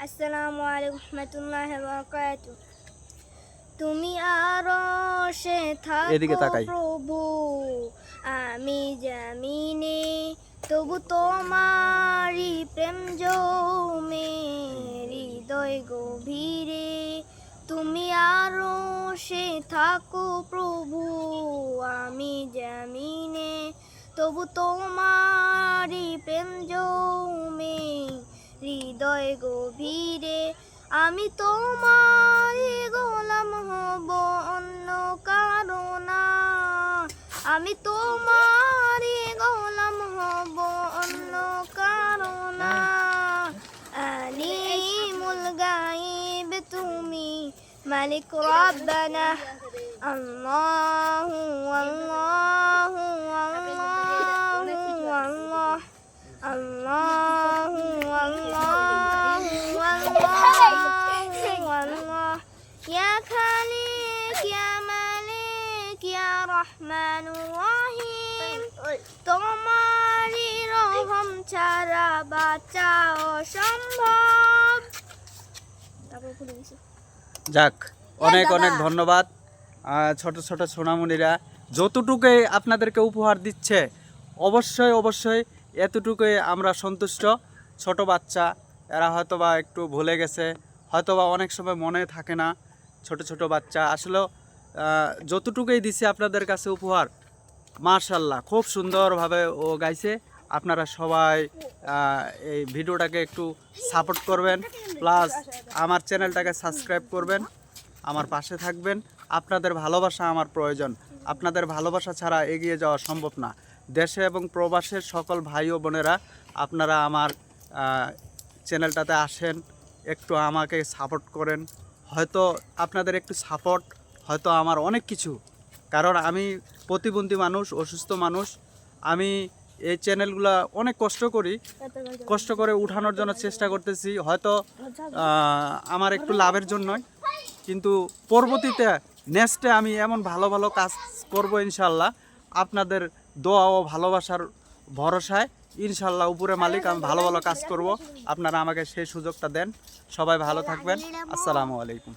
আসসালামু আলাইকুম রাহমাতুল্লাহি ওয়া বারাকাতুহু। তুমি আরশে এদিকে থাকো তাকাই। প্রভু, আমি জমিনে, তবু তোমারি প্রেম জমে হৃদয় গভীরে। তুমি আরশে থাকো প্রভু, আমি জমিনে, তবু তোমারি প্রেম জমে হৃদয় গভীরে। আমি তোমারই গোলাম হব, অন্য কারো না। আমি তোমারই গোলাম হব, অন্য কারো না। আলিমুল গায়ব তুমি, মালিক রব্বানা। আল্লাহু আল্লাহু আল্লাহু আল্লাহ, আল্লাহু আল্লাহু আল্লাহ। ইয়া খালিক ইয়া মালিক ইয়া রহমানুর রহিম, তোমারই রহম ছাড়া বাঁচা অসম্ভব। যাক, অনেক অনেক ধন্যবাদ। ছোট ছোট সোনামণিরা যতটুকুই আপনাদেরকে উপহার দিচ্ছে, অবশ্যই অবশ্যই এতটুকুই আমরা সন্তুষ্ট। ছোট বাচ্চা, এরা হয়তোবা একটু ভুলে গেছে, হয়তোবা অনেক সময় মনে থাকে না। ছোট ছোট বাচ্চা আসলে যতটুকুই দিছে আপনাদের কাছে উপহার, মাশাআল্লাহ খুব সুন্দরভাবে ও গাইছে। আপনারা সবাই এই ভিডিওটাকে একটু সাপোর্ট করবেন, প্লাস আমার চ্যানেলটাকে সাবস্ক্রাইব করবেন, আমার পাশে থাকবেন। আপনাদের ভালোবাসা আমার প্রয়োজন, আপনাদের ভালোবাসা ছাড়া এগিয়ে যাওয়া সম্ভব না। দেশে এবং প্রবাসের সকল ভাই ও বোনেরা, আপনারা আমার চ্যানেলটাতে আসেন, একটু আমাকে সাপোর্ট করেন। হয়তো আপনাদের একটু সাপোর্ট হয়তো আমার অনেক কিছু, কারণ আমি প্রতিবন্ধী মানুষ, অসুস্থ মানুষ। আমি এই চ্যানেলগুলো অনেক কষ্ট করে উঠানোর জন্য চেষ্টা করতেছি। হয়তো আমার একটু লাভের জন্যই, কিন্তু পরবর্তীতে নেক্সটে আমি এমন ভালো ভালো কাজ করব ইনশাল্লাহ। আপনাদের দোয়া ও ভালোবাসার ভরসায় ইনশাল্লাহ উপরে মালিক আমি ভালো ভালো কাজ করব। আপনারা আমাকে সেই সুযোগটা দেন। সবাই ভালো থাকবেন। আসসালামু আলাইকুম।